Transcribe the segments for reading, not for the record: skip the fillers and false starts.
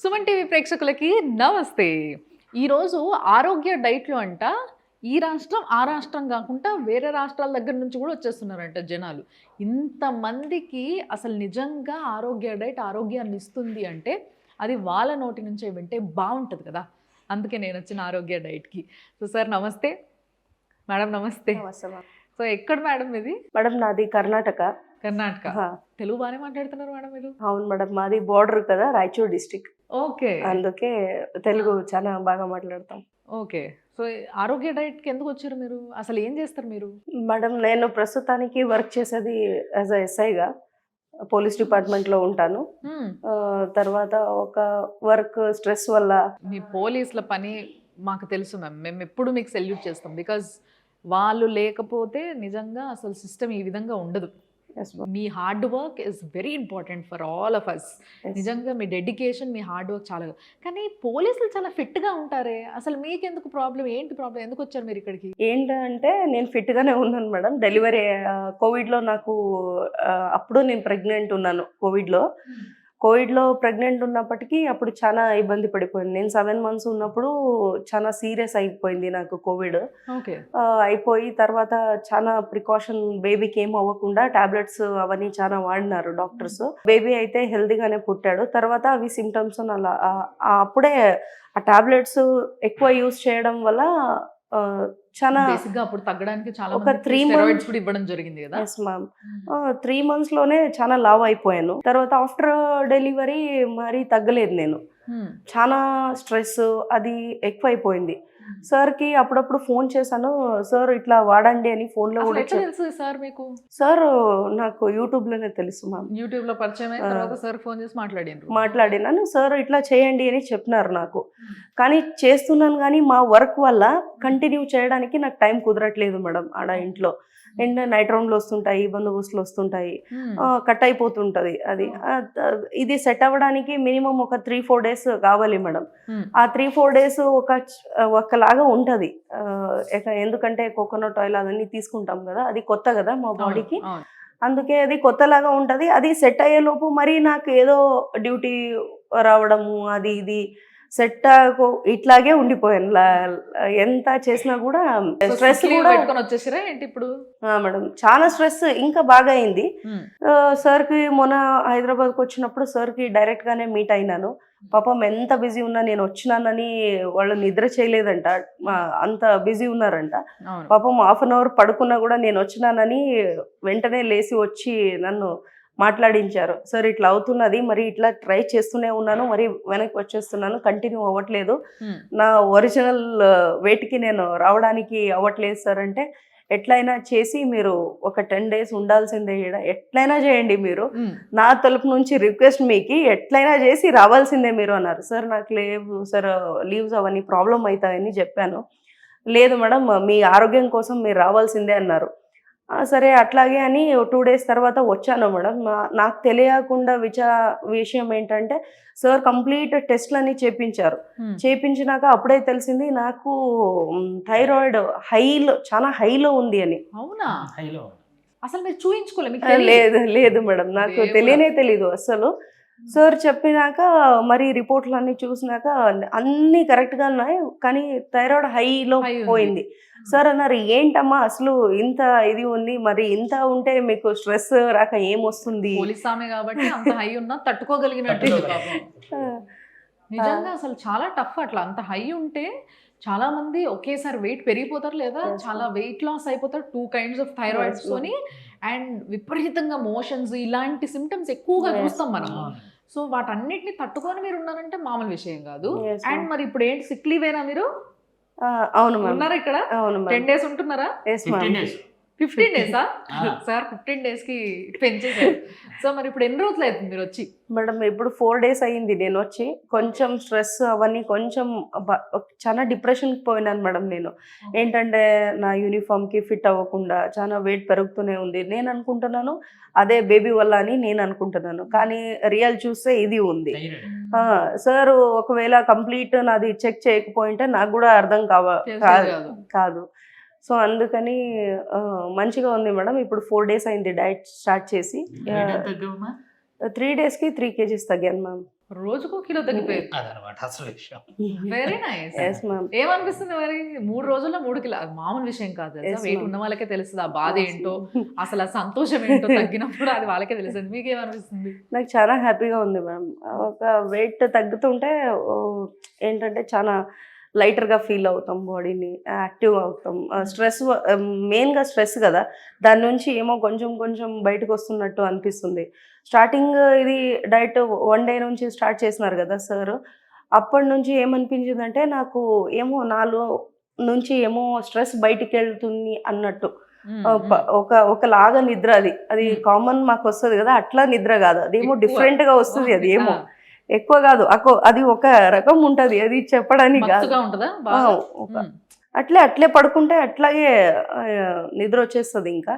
Suman TV ప్రేక్షకులకి నమస్తే. ఈరోజు ఆరోగ్య డైట్లు అంట ఈ రాష్ట్రం ఆ రాష్ట్రం కాకుండా వేరే రాష్ట్రాల దగ్గర నుంచి కూడా వచ్చేస్తున్నారంట జనాలు. ఇంతమందికి అసలు నిజంగా ఆరోగ్య డైట్ ఆరోగ్యాన్ని ఇస్తుంది అంటే అది వాళ్ళ నోటి నుంచే వింటే బాగుంటుంది కదా. అందుకే నేను వచ్చిన ఆరోగ్య డైట్కి. సో సార్ నమస్తే. మేడం నమస్తే. సో ఎక్కడ మేడం ఇది? మేడం నాది కర్ణాటక. కర్ణాటక. తెలుగు బాగానే మాట్లాడుతున్నారు మేడం మీరు. అవును మేడం, మాది బోర్డర్ కదా, రాయచూర్ డిస్టిక్. ఓకే, అందుకే తెలుగు చాలా బాగా మాట్లాడతాం. ఓకే. సో ఆరోగ్య డైట్కి ఎందుకు వచ్చారు మీరు? అసలు ఏం చేస్తారు మీరు? మేడం నేను ప్రస్తుతానికి వర్క్ చేసేది యాజ్ అ ఎస్ఐగా పోలీస్ డిపార్ట్మెంట్లో ఉంటాను. తర్వాత ఒక వర్క్ స్ట్రెస్ వల్ల మీ పోలీసుల పని మాకు తెలుసు మ్యామ్. మేము ఎప్పుడు మీకు సెల్యూట్ చేస్తాం. బికాజ్ వాళ్ళు లేకపోతే నిజంగా అసలు సిస్టమ్ ఈ విధంగా ఉండదు. మీ hard work is very important for all of us. నిజంగా మీ డెడికేషన్, మీ హార్డ్ వర్క్ చాలా. కానీ పోలీసులు చాలా ఫిట్గా ఉంటారే, అసలు మీకెందుకు ప్రాబ్లం? ఏంటి ప్రాబ్లం? ఎందుకు వచ్చారు మీరు ఇక్కడికి? ఏంటంటే నేను ఫిట్గానే ఉన్నాను మేడం. డెలివరీ కోవిడ్లో నాకు అప్పుడు నేను ప్రెగ్నెంట్ ఉన్నాను. కోవిడ్లో ప్రెగ్నెంట్ ఉన్నప్పటికీ అప్పుడు చాలా ఇబ్బంది పడిపోయింది. నేను 7 months ఉన్నప్పుడు చాలా సీరియస్ అయిపోయింది నాకు కోవిడ్. ఓకే. అయిపోయి తర్వాత చాలా ప్రికాషన్, బేబీకి ఏం అవ్వకుండా టాబ్లెట్స్ అవన్నీ చాలా వాడినారు డాక్టర్స్. బేబీ అయితే హెల్తీగానే పుట్టాడు. తర్వాత అవి సిమ్టమ్స్ అలా అప్పుడే ఆ టాబ్లెట్స్ ఎక్కువ యూజ్ చేయడం వల్ల చాలా బేసిక్గా అప్పుడు తగ్గడానికి చాలా ఒక 3 months కూడా ఇవ్వడం జరిగింది కదా. Yes ma'am. 3 months లోనే చాలా లావ్ అయిపోయాను. తర్వాత ఆఫ్టర్ డెలివరీ మరీ తగ్గలేదు నేను. చాలా స్ట్రెస్ అది ఎక్కువైపోయింది. సార్కి అప్పుడప్పుడు ఫోన్ చేశాను, సార్ ఇట్లా వాడండి అని ఫోన్లో కూడా. తెలుసు సార్ మీకు? సార్ నాకు యూట్యూబ్లోనే తెలుసు మ్యామ్. యూట్యూబ్లో పరిచయం అయిన తర్వాత సార్ ఫోన్ చేసి మాట్లాడినాను. సార్ ఇట్లా చేయండి అని చెప్పినారు నాకు. కానీ చేస్తున్నాను, కానీ మా వర్క్ వల్ల కంటిన్యూ చేయడానికి నాకు టైం కుదరట్లేదు మేడం. ఆడ ఇంట్లో నైట్ రౌండ్లు వస్తుంటాయి, బందోబస్తులు వస్తుంటాయి, కట్ అయిపోతుంటుంది. అది ఇది సెట్ అవ్వడానికి మినిమం ఒక 3-4 days కావాలి మేడం. ఆ 3-4 days ఒకలాగా ఉంటుంది. ఎందుకంటే కోకోనట్ ఆయిల్ అవన్నీ తీసుకుంటాం కదా, అది కొత్త కదా మా బాడీకి. అందుకే అది కొత్తలాగా ఉంటుంది. అది సెట్ అయ్యే లోపు మరి నాకు ఏదో డ్యూటీ రావడము అది ఇది సెట్ ఇట్లాగే ఉండిపోయాను. ఎంత చేసినా కూడా స్ట్రెస్ కూడా వచ్చేసిరా ఏంటి ఇప్పుడు? మేడం చాలా స్ట్రెస్ ఇంకా బాగా అయింది. సార్కి మొన్న హైదరాబాద్కి వచ్చినప్పుడు సార్కి డైరెక్ట్గానే మీట్ అయినాను. పాపం ఎంత బిజీ ఉన్నా నేను వచ్చినానని వాళ్ళు నిద్ర చేయలేదంట, అంత బిజీ ఉన్నారంట. పాపం 1/2 hour పడుకున్నా కూడా నేను వచ్చినానని వెంటనే లేచి వచ్చి నన్ను మాట్లాడించారు. సార్ ఇట్లా అవుతున్నది, మరి ఇట్లా ట్రై చేస్తూనే ఉన్నాను, మరి వెనక్కి వచ్చేస్తున్నాను, కంటిన్యూ అవ్వట్లేదు, నా ఒరిజినల్ వెయిట్కి నేను రావడానికి అవ్వట్లేదు సార్ అంటే, ఎట్లయినా చేసి మీరు ఒక 10 days ఉండాల్సిందే, ఎట్లయినా చేయండి మీరు, నా తలుపు నుంచి రిక్వెస్ట్ మీకు, ఎట్లయినా చేసి రావాల్సిందే మీరు అన్నారు. సార్ నాకు లేవు సార్, లీవ్స్ అవన్నీ ప్రాబ్లం అవుతాయని చెప్పాను. లేదు మేడం మీ ఆరోగ్యం కోసం మీరు రావాల్సిందే అన్నారు. సరే అట్లాగే అని 2 days తర్వాత వచ్చాను మేడం. నాకు తెలియకుండా విషయం ఏంటంటే సార్ కంప్లీట్ టెస్ట్లన్నీ చేపించినాక అప్పుడే తెలిసింది నాకు థైరాయిడ్ చాలా హైలో ఉంది అని. అవునా? అసలు మీరు చూయించుకోలేదు? లేదు మేడం, నాకు తెలియదు అసలు. సార్ చెప్పినాక మరి రిపోర్ట్లు అన్నీ చూసినాక అన్నీ కరెక్ట్గా ఉన్నాయి, కానీ థైరాయిడ్ హైలో పోయింది. సార్ అన్నారు, ఏంటమ్మా అసలు ఇంత ఇది ఉంది, మరి ఇంత ఉంటే మీకు స్ట్రెస్ రాక ఏమొస్తుంది? కాబట్టి అంత హై ఉన్నా తట్టుకోగలిగినట్టు. నిజంగా అసలు చాలా టఫ్. అట్లా అంత హై ఉంటే చాలా మంది ఒకేసారి వెయిట్ పెరిగిపోతారు, లేదా చాలా వెయిట్ లాస్ అయిపోతారు. 2 kinds ఆఫ్ థైరాయిడ్స్ తోని అండ్ విపరీతంగా మోషన్స్ ఇలాంటి సిమ్టమ్స్ ఎక్కువగా చూస్తాం మనం. సో వాటన్నిటిని తట్టుకొని మీరు ఉన్నారంటే మామూలు విషయం కాదు. అండ్ మరి ఇప్పుడు ఏంటి, సిక్ లీవేనా మీరు? అవును మేడం. ఉన్నారా ఇక్కడ? 10 days ఉంటున్నారా? 15 days సార్? 15 daysకి పెంచేసారు. సో మరి ఇప్పుడు ఎన్ని రోజులు అవుతుంది మీరు వచ్చి? మేడం ఇప్పుడు 4 days అయ్యింది నేను వచ్చి. కొంచెం స్ట్రెస్ అవన్నీ కొంచెం చాలా డిప్రెషన్కి పోయినాను మేడం. నేను ఏంటంటే నా యూనిఫామ్కి ఫిట్ అవ్వకుండా చాలా వెయిట్ పెరుగుతూనే ఉంది. నేను అనుకుంటున్నాను అదే బేబీ వల్ల అని నేను అనుకుంటున్నాను, కానీ రియల్ చూస్తే ఇది ఉంది. సార్ ఒకవేళ కంప్లీట్ నాది చెక్ చేయకపోయింటే నాకు కూడా అర్థం కాదు. సో అందుకని మంచిగా ఉంది మేడం. ఇప్పుడు 4 days అయింది డైట్ స్టార్ట్ చేసి. 3 డేస్కి 3 kgs తగ్గాను మ్యామ్. రోజుకో కిలో తగ్గిపోయింది. అదనమాట అసలు విషయం. Very nice. Yes ma'am. ఏమనిపిస్తుంది మరి 3 రోజుల్లో 3 కిలో? అది మామూలు విషయం కాదు తెలుసా. Yes, wait ma'am. ఉన్న వాళ్ళకే తెలుస్తుంది ఆ బాధ ఏంటో, అసలు ఆ సంతోషం ఏంటో తగ్గినప్పుడు అది వాళ్ళకే తెలుస్తుంది. మీకేమనిపిస్తుంది? నాకు చాలా హ్యాపీగా ఉంది మ్యామ్. ఒక వెయిట్ తగ్గుతుంటే ఏంటంటే చాలా లైటర్గా ఫీల్ అవుతాం, బాడీని యాక్టివ్గా అవుతాం. స్ట్రెస్ మెయిన్గా స్ట్రెస్ కదా, దాని నుంచి ఏమో కొంచెం కొంచెం బయటకు వస్తున్నట్టు అనిపిస్తుంది. స్టార్టింగ్ ఇది డైట్ 1 day నుంచి స్టార్ట్ చేసినారు కదా సార్, అప్పటి నుంచి ఏమనిపించిందంటే నాకు ఏమో నాలో నుంచి ఏమో స్ట్రెస్ బయటికి వెళ్తుంది అన్నట్టు. ఒకలాగా నిద్ర, అది కామన్ మాకు వస్తుంది కదా, అట్లా నిద్ర కాదు, అదేమో డిఫరెంట్గా వస్తుంది. అది ఏమో ఎక్కువ కాదు, అది ఒక రకం ఉంటది, అది చెప్పడానికి కాదు. అట్లే పడుకుంటే అట్లాగే నిద్ర వచ్చేస్తుంది. ఇంకా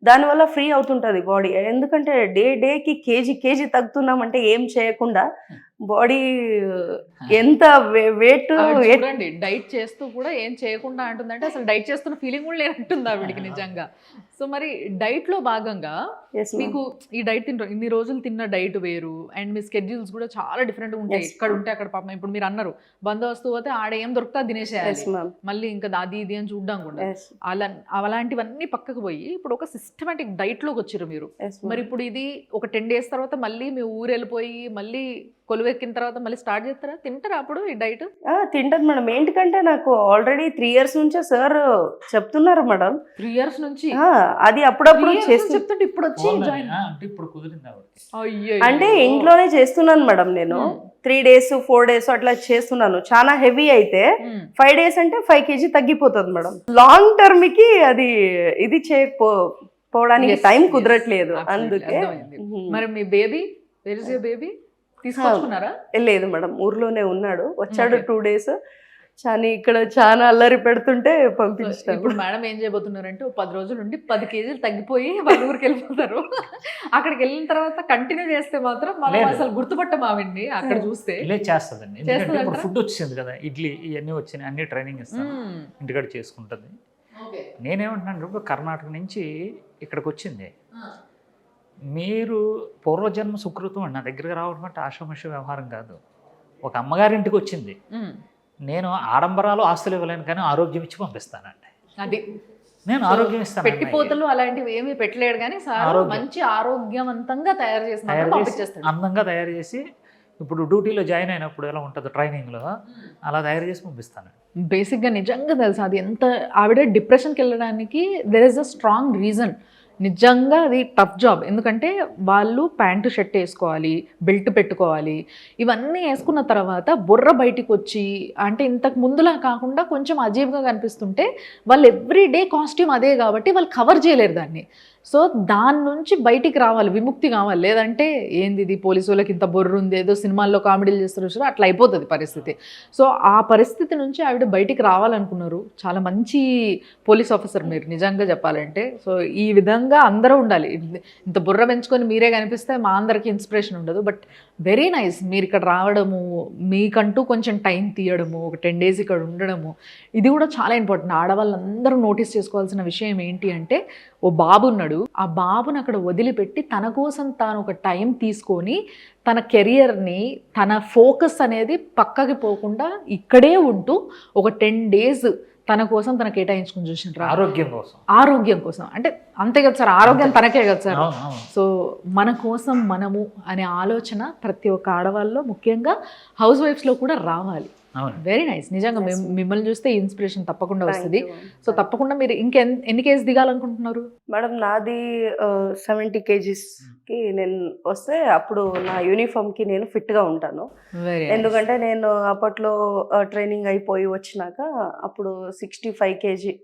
దానివల్ల ఫ్రీ అవుతుంటది బాడీ. ఎందుకంటే డేకి కేజీ తగ్గుతున్నామంటే ఏం చేయకుండా బాడీ ఎంత వెయిట్ చూడండి, డైట్ చేస్తూ కూడా ఏం చేయకుండా అంటుందంటే అసలు డైట్ చేస్తున్న ఫీలింగ్ కూడా లేనట్టుంది ఆవిడికి నిజంగా. సో మరి డైట్ లో భాగంగా మీకు ఈ డైట్ ఇన్ని రోజులు తిన్న డైట్ వేరు, అండ్ మీ స్కెడ్యూల్స్ కూడా చాలా డిఫరెంట్ ఉంటాయి. ఇక్కడ ఉంటే అక్కడ పాపం, ఇప్పుడు మీరు అన్నారు బందోబస్తు పోతే ఆడ ఏం దొరుకుతా తినేసేయాలి, మళ్ళీ ఇంకా అది ఇది అని చూడడం కూడా. అలాంటివన్నీ పక్కకు పోయి ఇప్పుడు ఒక సిస్టమేటిక్ డైట్ లోకి వచ్చారు మీరు. మరి ఇప్పుడు ఇది ఒక 10 days తర్వాత మళ్ళీ మీ ఊరు వెళ్ళిపోయి మళ్ళీ కొలువెక్కిన తర్వాత మళ్ళీ స్టార్ట్ చేస్తారా? తింటారా అప్పుడు ఈ డైట్? తింటాను మేడం. ఏంటికంటే నాకు ఆల్రెడీ 3 years నుంచే సార్ చెప్తున్నారు మేడం. 3 years నుంచి అది అప్పుడప్పుడు చెప్తుంటే ఇప్పుడు వచ్చి ఇప్పుడు కుదిరింది. అంటే ఇంట్లోనే చేస్తున్నాను మేడం నేను. 3 days 4 days అట్లా చేస్తున్నాను. చాలా హెవీ అయితే 5 days అంటే 5 kg తగ్గిపోతుంది మేడం. లాంగ్ టర్మ్ కి అది ఇది చేయకపోవడానికి టైం కుదరట్లేదు. అందుకే. మరి మీ baby, where is your baby? తీసుకొచ్చుకున్నారా? లేదు మేడం, ఊర్లోనే ఉన్నాడు. వచ్చాడు 2 days. ఇక్కడ చాలా అల్లరి పెడుతుంటే పంపించాను. ఇప్పుడు మేడం ఏం చేయబోతున్నారంటే 10 రోజులు ఉండి 10 kgs తగ్గిపోయి వాళ్ళ ఊరికి వెళ్ళిపోతారు. అక్కడికి వెళ్ళిన తర్వాత కంటిన్యూ చేస్తే మాత్రం మనం అసలు గుర్తుపట్టం ఆవిడ్ని అక్కడ చూస్తే. చేస్తుందండి, ఎందుకంటే ఇప్పుడు ఫుడ్ వచ్చింది కదా, ఇడ్లీ ఇవన్నీ వచ్చినాయి, అన్ని ట్రైనింగ్ ఇస్తాను, ఇంటికాడ చేసుకుంటుంది. నేనేమంటున్నాను, ఇప్పుడు కర్ణాటక నుంచి ఇక్కడికి వచ్చింది. మీరు పూర్వజన్మ సుకృతం అండి, నా దగ్గరికి రావడం అంటే ఆషామాష వ్యవహారం కాదు. ఒక అమ్మగారింటికి వచ్చింది, నేను ఆడంబరాలు ఆస్తులు ఇవ్వలేను కానీ ఆరోగ్యం ఇచ్చి పంపిస్తానండి. అది నేను ఆరోగ్యం ఇస్తాను. పెట్టిపోతలు అలాంటివి ఏమీ పెట్టలేడు కానీ మంచి ఆరోగ్యవంతంగా తయారు చేసి అందంగా తయారు చేసి, ఇప్పుడు డ్యూటీలో జాయిన్ అయినప్పుడు ఎలా ఉంటుందో ట్రైనింగ్లో అలా తయారు చేసి పంపిస్తాను. బేసిక్గా నిజంగా తెలుసు అది ఎంత ఆవిడ డిప్రెషన్కి వెళ్ళడానికి there is a strong reason. నిజంగా అది టఫ్ జాబ్. ఎందుకంటే వాళ్ళు ప్యాంటు షర్ట్ వేసుకోవాలి, బెల్ట్ పెట్టుకోవాలి, ఇవన్నీ వేసుకున్న తర్వాత బుర్ర బయటికి వచ్చి, అంటే ఇంతకు ముందులా కాకుండా కొంచెం అజీబ్గా కనిపిస్తుంటే వాళ్ళు ఎవ్రీడే కాస్ట్యూమ్ అదే కాబట్టి వాళ్ళు కవర్ చేయలేరు దాన్ని. సో దాని నుంచి బయటికి రావాలి, విముక్తి కావాలి. లేదంటే ఏంది ఇది పోలీసు వాళ్ళకి ఇంత బొర్రు ఉంది, ఏదో సినిమాల్లో కామెడీలు చేస్తారు, అట్లా అయిపోతుంది పరిస్థితి. సో ఆ పరిస్థితి నుంచి ఆవిడ బయటికి రావాలనుకున్నారు. చాలా మంచి పోలీస్ ఆఫీసర్ మీరు నిజంగా చెప్పాలంటే. సో ఈ విధంగా అందరూ ఉండాలి. ఇంత బుర్ర పెంచుకొని మీరే కనిపిస్తే మా అందరికి ఇన్స్పిరేషన్ ఉండదు. బట్ వెరీ నైస్ మీరు ఇక్కడ రావడము, మీకంటూ కొంచెం టైం తీయడము, ఒక 10 days ఇక్కడ ఉండడము, ఇది కూడా చాలా ఇంపార్టెంట్. ఆడవాళ్ళందరూ నోటీస్ చేసుకోవాల్సిన విషయం ఏంటి అంటే, ఓ బాబు ఉన్నాడు, ఆ బాబుని అక్కడ వదిలిపెట్టి తన కోసం తాను ఒక టైం తీసుకొని తన కెరియర్ని, తన ఫోకస్ అనేది పక్కకి పోకుండా ఇక్కడే ఉంటూ ఒక 10 days తన కోసం తన కేటాయించుకుని చూసినారు. ఆరోగ్యం కోసం అంటే అంతే కదా సార్, ఆరోగ్యం తనకే కదా సార్. సో మన కోసం మనము అనే ఆలోచన ప్రతి ఒక్క ఆడవాళ్ళలో, ముఖ్యంగా హౌస్ వైఫ్స్లో కూడా రావాలి. Very nice. నిజంగా మిమ్మల్ని చూస్తే ఇన్స్పిరేషన్ తప్పకుండా వస్తుంది. సో తప్పకుండా మీరు ఎన్ని కేజీస్ దిగాలనుకుంటున్నారు మేడం? నాది 70 kgsకి నేను వస్తే అప్పుడు నా యూనిఫామ్కి నేను ఫిట్గా ఉంటాను. ఎందుకంటే నేను అప్పట్లో ట్రైనింగ్ అయిపోయి వచ్చినాక అప్పుడు 65 kg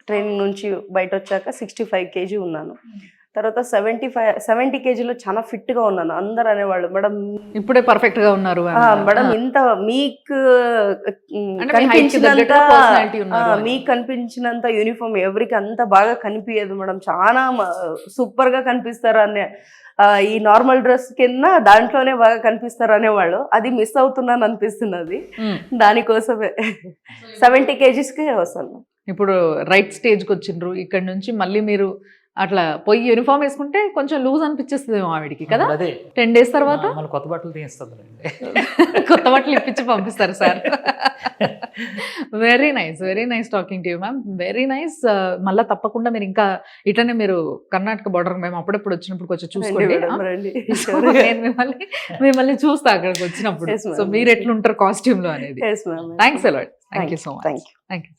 ట్రైనింగ్ నుంచి బయట వచ్చాక 65 kg ఉన్నాను. తర్వాత 70 kgలో చాలా ఫిట్గా ఉన్నాను. అందరు అనేవాళ్ళు, మేడం ఇప్పుడే పర్ఫెక్ట్గా ఉన్నారు మేడం, ఇంత మీకు కనిపించినంత యూనిఫామ్ ఎవరికి అంత బాగా కనిపించదు మేడం, చాలా సూపర్గా కనిపిస్తారు అనే, ఈ నార్మల్ డ్రెస్ కింద దాంట్లోనే బాగా కనిపిస్తారు అనేవాళ్ళు. అది మిస్ అవుతున్నాను అనిపిస్తున్నది. దానికోసమే 70 kgsకే వస్తాను. ఇప్పుడు రైట్ స్టేజ్కి వచ్చిండ్రు. ఇక్కడ నుంచి మళ్ళీ మీరు అట్లా పోయి యూనిఫామ్ వేసుకుంటే కొంచెం లూజ్ అనిపించేస్తుంది ఆవిడికి కదా. అదే 10 days తర్వాత మళ్ళీ కొత్త బట్టలు తీస్తుంది కొత్త బట్టలు ఇప్పించి పంపిస్తారు sir. Very nice talking to you ma'am, very nice. మళ్ళీ తప్పకుండా మీరు ఇంకా ఇట్లనే మీరు కర్ణాటక బోర్డర్ మేము అప్పుడప్పుడు వచ్చినప్పుడు కొంచెం చూసుకోండి. So, నేను మిమ్మల్ని చూస్తా అక్కడికి వచ్చినప్పుడు. Yes, ma'am. సో మీరు ఎట్లుంటారు కాస్ట్యూమ్ లో అనేది. Thanks a lot. Thank you so much. Thank you. Thank you.